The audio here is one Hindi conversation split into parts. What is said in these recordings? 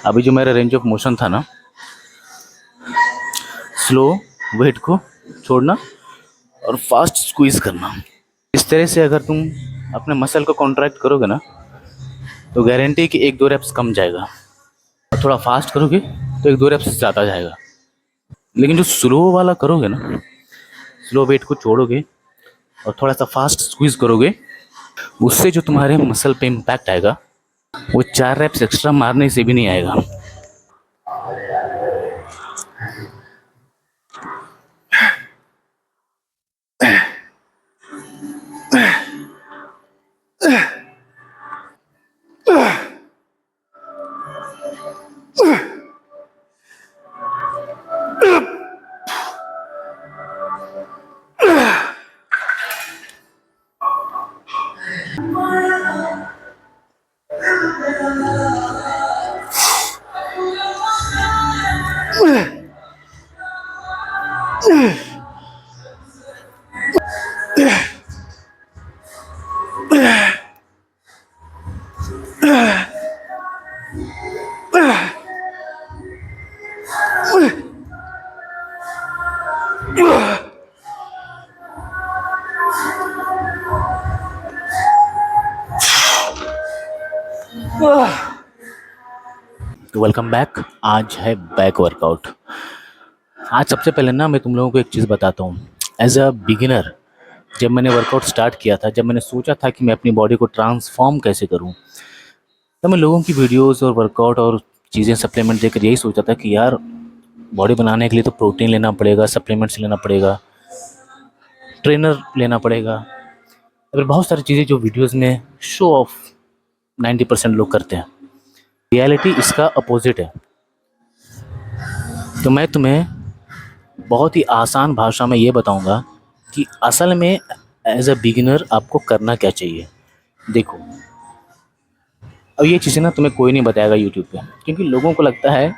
अभी जो मेरा रेंज ऑफ मोशन था ना, स्लो वेट को छोड़ना और फास्ट स्क्वीज करना, इस तरह से अगर तुम अपने मसल को कॉन्ट्रैक्ट करोगे ना तो गारंटी कि 1-2 रेप्स कम जाएगा, और थोड़ा फास्ट करोगे तो 1-2 रेप्स ज़्यादा जाएगा। लेकिन जो स्लो वाला करोगे ना, स्लो वेट को छोड़ोगे और थोड़ा सा फास्ट स्क्वीज करोगे, उससे जो तुम्हारे मसल पे इम्पैक्ट आएगा वो 4 रेप्स एक्स्ट्रा मारने से भी नहीं आएगा। तो वेलकम बैक। आज है बैक वर्कआउट। आज सबसे पहले ना मैं तुम लोगों को एक चीज़ बताता हूँ। एज अ बिगिनर जब मैंने वर्कआउट स्टार्ट किया था, जब मैंने सोचा था कि मैं अपनी बॉडी को ट्रांसफॉर्म कैसे करूँ, तो मैं लोगों की वीडियोस और वर्कआउट और चीज़ें सप्लीमेंट देकर यही सोचा था कि यार बॉडी बनाने के लिए तो प्रोटीन लेना पड़ेगा, सप्लीमेंट्स लेना पड़ेगा, ट्रेनर लेना पड़ेगा, और बहुत सारी चीज़ें जो वीडियोज़ में शो ऑफ 90% लोग करते हैं। रियलिटी इसका अपोजिट है। तो मैं तुम्हें बहुत ही आसान भाषा में ये बताऊंगा कि असल में एज अ बिगिनर आपको करना क्या चाहिए। देखो, अब ये चीज़ें ना तुम्हें कोई नहीं बताएगा यूट्यूब पे, क्योंकि लोगों को लगता है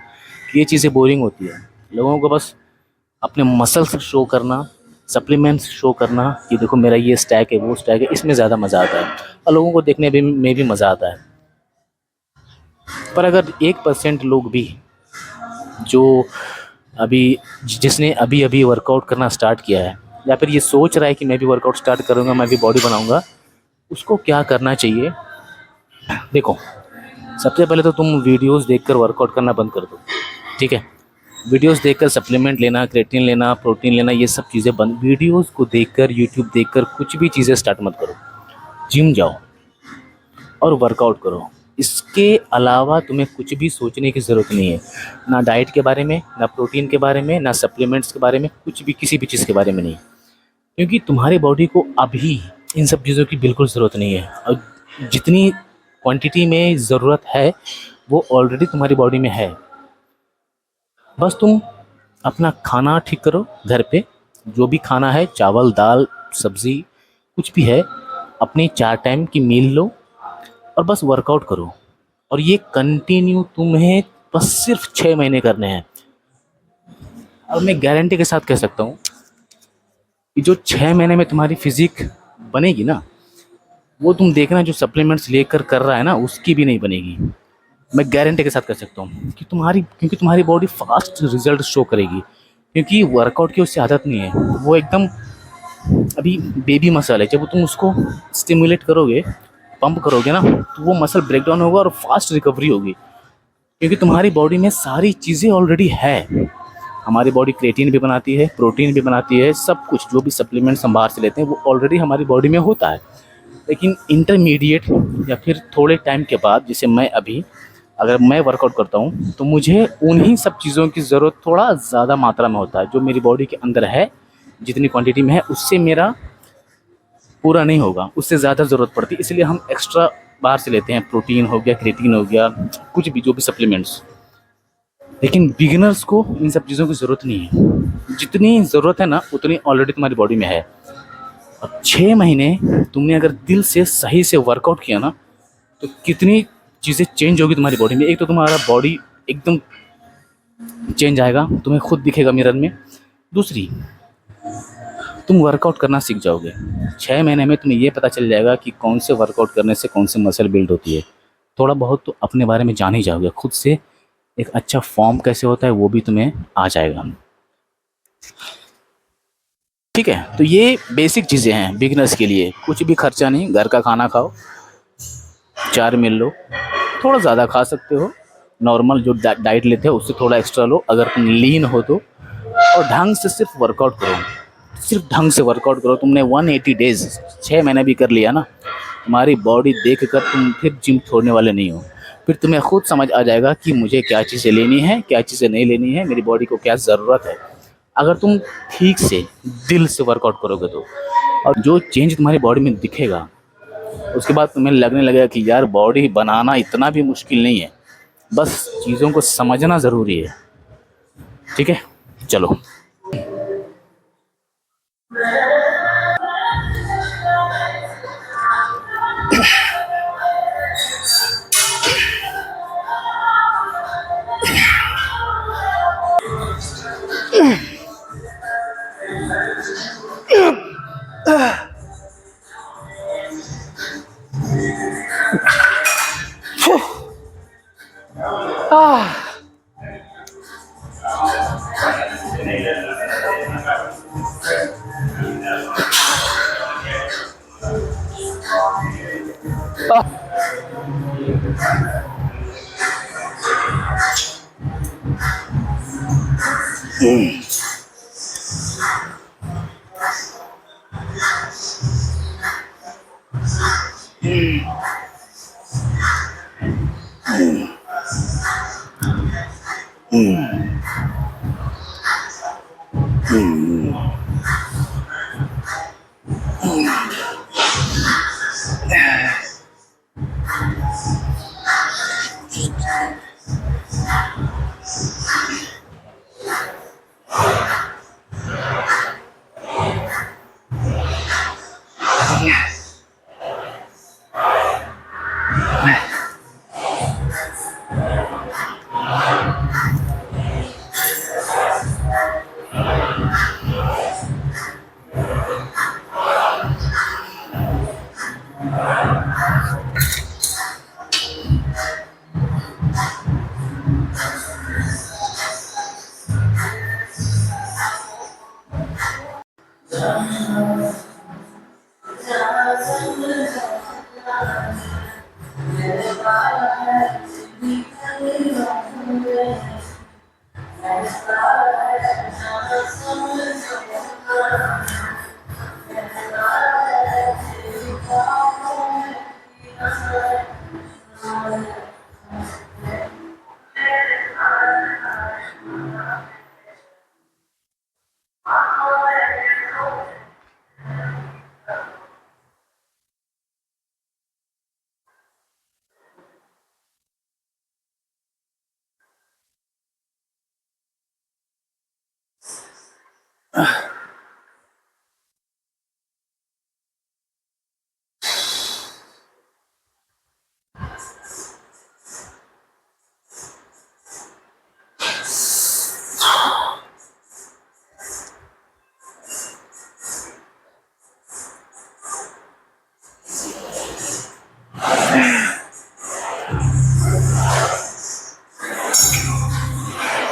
कि ये चीज़ें बोरिंग होती है। लोगों को बस अपने मसल्स शो करना, सप्लीमेंट्स शो करना कि देखो मेरा ये स्टैक है, वो स्टैक है, इसमें ज़्यादा मज़ा आता है और लोगों को देखने में भी मज़ा आता है। पर अगर 1% लोग भी जो जिसने अभी अभी वर्कआउट करना स्टार्ट किया है, या फिर ये सोच रहा है कि मैं भी वर्कआउट स्टार्ट करूँगा, मैं भी बॉडी बनाऊँगा, उसको क्या करना चाहिए। देखो, सबसे पहले तो तुम वीडियोस देखकर वर्कआउट करना बंद कर दो, ठीक है। वीडियोस देखकर सप्लीमेंट लेना, क्रेटीन लेना, प्रोटीन लेना, ये सब चीज़ें बंद। वीडियोस को देखकर, यूट्यूब देखकर कुछ भी चीज़ें स्टार्ट मत करो। जिम जाओ और वर्कआउट करो। इसके अलावा तुम्हें कुछ भी सोचने की ज़रूरत नहीं है, ना डाइट के बारे में, ना प्रोटीन के बारे में, ना सप्लीमेंट्स के बारे में, कुछ भी, किसी भी चीज़ के बारे में नहीं। क्योंकि तुम्हारी बॉडी को अभी इन सब चीज़ों की बिल्कुल ज़रूरत नहीं है, और जितनी क्वांटिटी में ज़रूरत है वो ऑलरेडी तुम्हारी बॉडी में है। बस तुम अपना खाना ठीक करो घर पे, जो भी खाना है, चावल, दाल, सब्ज़ी, कुछ भी है, अपनी 4 टाइम की मील लो और बस वर्कआउट करो। और ये कंटिन्यू तुम्हें बस सिर्फ 6 महीने करने हैं। और मैं गारंटी के साथ कह सकता हूँ कि जो 6 महीने में तुम्हारी फिजिक बनेगी ना, वो तुम देखना जो सप्लीमेंट्स लेकर कर रहा है ना, उसकी भी नहीं बनेगी। मैं गारंटी के साथ कह सकता हूँ कि क्योंकि तुम्हारी बॉडी फास्ट रिजल्ट शो करेगी, क्योंकि वर्कआउट की उससे आदत नहीं है। वो एकदम अभी बेबी मसल है। जब तुम उसको स्टिमुलेट करोगे, पंप करोगे ना, तो वो मसल ब्रेक डाउन होगा और फास्ट रिकवरी होगी, क्योंकि तुम्हारी बॉडी में सारी चीज़ें ऑलरेडी है। हमारी बॉडी क्रेटीन भी बनाती है, प्रोटीन भी बनाती है, सब कुछ जो भी सप्लीमेंट्स हम बाहर से लेते हैं वो ऑलरेडी हमारी बॉडी में होता है। लेकिन इंटरमीडिएट या फिर थोड़े टाइम के बाद, जैसे मैं अभी अगर मैं वर्कआउट करता हूँ तो मुझे उन्हीं सब चीज़ों की ज़रूरत थोड़ा ज़्यादा मात्रा में होता है। जो मेरी बॉडी के अंदर है, जितनी क्वांटिटी में है, उससे मेरा पूरा नहीं होगा, उससे ज़्यादा ज़रूरत पड़ती है। इसलिए हम एक्स्ट्रा बाहर से लेते हैं, प्रोटीन हो गया, क्रेटीन हो गया, कुछ भी जो भी सप्लीमेंट्स। लेकिन बिगिनर्स को इन सब चीज़ों की ज़रूरत नहीं है। जितनी ज़रूरत है ना, उतनी ऑलरेडी तुम्हारी बॉडी में है। अब 6 महीने तुमने अगर दिल से सही से वर्कआउट किया ना, तो कितनी चीज़ें चेंज होगी तुम्हारी बॉडी में। एक तो तुम्हारा बॉडी एकदम चेंज आएगा, तुम्हें खुद दिखेगा मिरर में। दूसरी, तुम वर्कआउट करना सीख जाओगे। 6 महीने में तुम्हें ये पता चल जाएगा कि कौन से वर्कआउट करने से कौन से मसल बिल्ड होती है। थोड़ा बहुत तो अपने बारे में जान ही जाओगे खुद से। एक अच्छा फॉर्म कैसे होता है वो भी तुम्हें आ जाएगा। ठीक है, तो ये बेसिक चीज़ें हैं बिगनर्स के लिए। कुछ भी खर्चा नहीं, घर का खाना खाओ, 4 मील लो, थोड़ा ज़्यादा खा सकते हो, नॉर्मल जो डाइट लेते हो उससे थोड़ा एक्स्ट्रा लो अगर तुम लीन हो तो। और ढंग से सिर्फ वर्कआउट करो, सिर्फ ढंग से वर्कआउट करो। तुमने 180 डेज 6 महीने भी कर लिया ना, तुम्हारी बॉडी देख कर तुम फिर जिम छोड़ने वाले नहीं हो। फिर तुम्हें खुद समझ आ जाएगा कि मुझे क्या चीज़ें लेनी है, क्या चीज़ें नहीं लेनी है, मेरी बॉडी को क्या ज़रूरत है। अगर तुम ठीक से दिल से वर्कआउट करोगे तो, और जो चेंज तुम्हारी बॉडी में दिखेगा उसके बाद तुम्हें लगने लगेगा कि यार बॉडी बनाना इतना भी मुश्किल नहीं है, बस चीज़ों को समझना ज़रूरी है। ठीक है, चलो।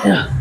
Yeah.